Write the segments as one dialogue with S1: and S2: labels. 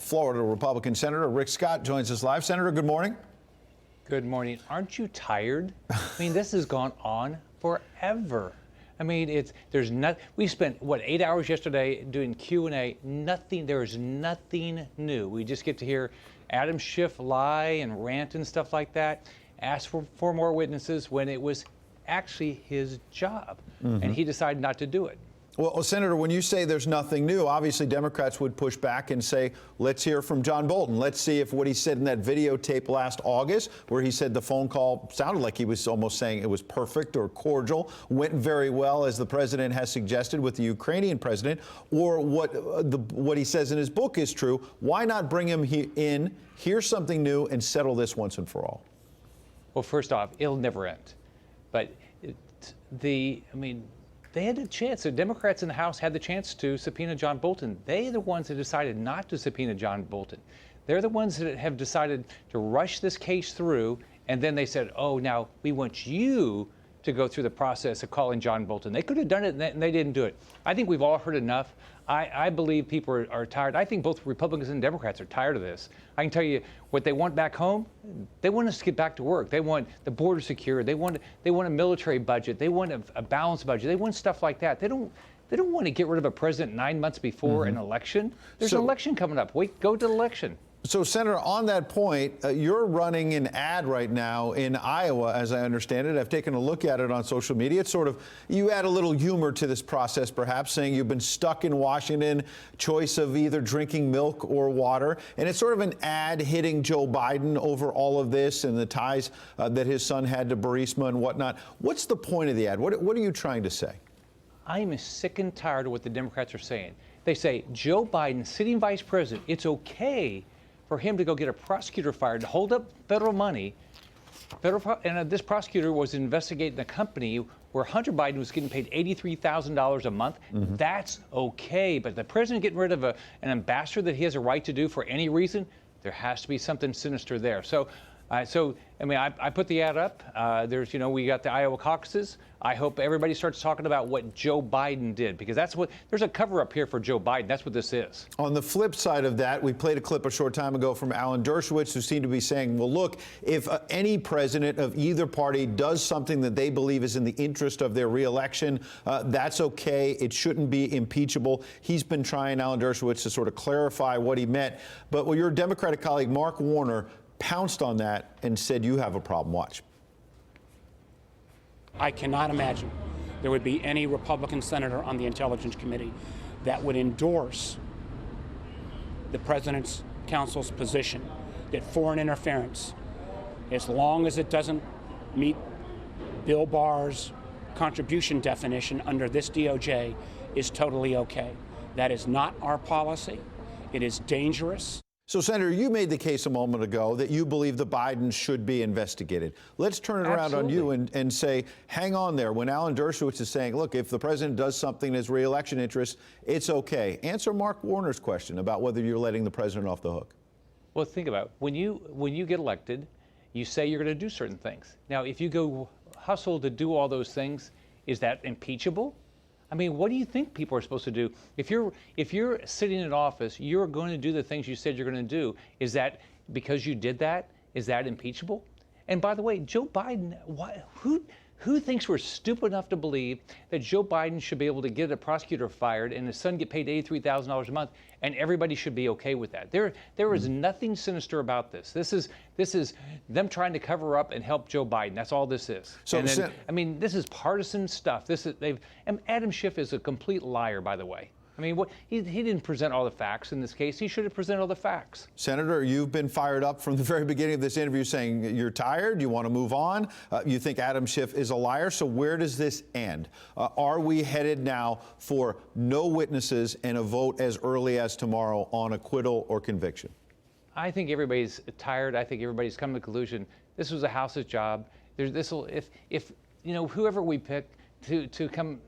S1: Florida Republican Senator Rick Scott joins us live. Senator, good morning.
S2: Good morning. Aren't you tired? I mean, this has gone on forever. I mean, we spent, 8 hours yesterday doing Q&A. There is nothing new. We just get to hear Adam Schiff lie and rant and stuff like that, ask for more witnesses when it was actually his job. And he decided not to do it.
S1: Well, Senator, when you say there's nothing new, obviously Democrats would push back and say, let's hear from John Bolton. Let's see if what he said in that videotape last August, where he said the phone call sounded like he was almost saying it was perfect or cordial, went very well, as the president has suggested with the Ukrainian president, or what he says in his book is true. Why not bring him in, hear something new, and settle this once and for all?
S2: Well, first off, it'll never end. But they had a chance. The Democrats in the House had the chance to subpoena John Bolton. They're the ones that decided not to subpoena John Bolton. They're the ones that have decided to rush this case through, and then they said, oh, now we want you to go through the process of calling John Bolton. They could have done it, and they didn't do it. I think we've all heard enough. I believe people are tired. I think both Republicans and Democrats are tired of this. I can tell you what they want back home. They want us to get back to work. They want the border secure. They want a military budget. They want a balanced budget. They want stuff like that. They don't want to get rid of a president 9 months before an election. There's an election coming up. Go to the election.
S1: So, Senator, on that point, you're running an ad right now in Iowa, as I understand it. I've taken a look at it on social media. It's sort of, you add a little humor to this process, perhaps, saying you've been stuck in Washington, choice of either drinking milk or water. And it's sort of an ad hitting Joe Biden over all of this and the ties that his son had to Burisma and whatnot. What's the point of the ad? What are you trying to say?
S2: I am sick and tired of what the Democrats are saying. They say, Joe Biden, sitting vice president, it's okay for him to go get a prosecutor fired to hold up federal money. This prosecutor was investigating a company where Hunter Biden was getting paid $83,000 a month. That's okay. But the president getting rid of an ambassador that he has a right to do for any reason, there has to be something sinister there. So I put the ad up. We got the Iowa caucuses. I hope everybody starts talking about what Joe Biden did, because there's a cover up here for Joe Biden. That's what this is. On the flip side of that, we played a clip a short time ago from Alan Dershowitz, who seemed to be saying, well, look, if any president of either party does something that they believe is in the interest of their reelection, that's okay. It shouldn't be impeachable. He's been trying, Alan Dershowitz, to sort of clarify what he meant. But your Democratic colleague, Mark Warner, pounced on that and said, you have a problem. Watch.
S3: I cannot imagine there would be any Republican senator on the Intelligence Committee that would endorse the President's counsel's position that foreign interference, as long as it doesn't meet Bill Barr's contribution definition under this DOJ, is totally okay. That is not our policy. It is dangerous.
S1: So, Senator, you made the case a moment ago that you believe the Bidens should be investigated. Let's turn it around on you and say, hang on there. When Alan Dershowitz is saying, look, if the president does something in his reelection interests, it's okay. Answer Mark Warner's question about whether you're letting the president off the hook.
S2: Well, think about it. When you get elected, you say you're going to do certain things. Now, if you go hustle to do all those things, is that impeachable? I mean, what do you think people are supposed to do? If you're sitting in office, you're going to do the things you said you're going to do. Is that because you did that? Is that impeachable? And by the way, Joe Biden, who thinks we're stupid enough to believe that Joe Biden should be able to get a prosecutor fired and his son get paid $83,000 a month, and everybody should be okay with that? There is nothing sinister about this. This is them trying to cover up and help Joe Biden. That's all this is. So, this is partisan stuff. And Adam Schiff is a complete liar, by the way. I mean, he didn't present all the facts in this case. He should have presented all the facts.
S1: Senator, you've been fired up from the very beginning of this interview saying you're tired, you want to move on, you think Adam Schiff is a liar. So where does this end? Are we headed now for no witnesses and a vote as early as tomorrow on acquittal or conviction?
S2: I think everybody's tired. I think everybody's come to the conclusion this was a House's job. If whoever we pick to come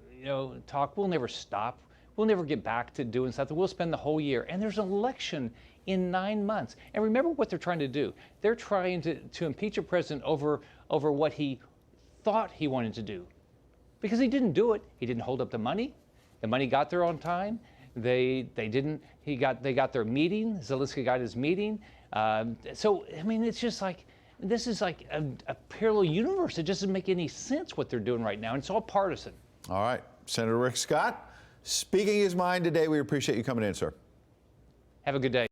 S2: talk, we'll never stop. We'll never get back to doing something. We'll spend the whole year. And there's an election in 9 months. And remember what they're trying to do. They're trying to impeach a president over what he thought he wanted to do. Because he didn't do it. He didn't hold up the money. The money got there on time. They didn't. They got their meeting. Zelensky got his meeting. So I mean, it's just like this is like a parallel universe. It doesn't make any sense what they're doing right now. And it's all partisan.
S1: All right, Senator Rick Scott, speaking his mind today. We appreciate you coming in, sir.
S2: Have a good day.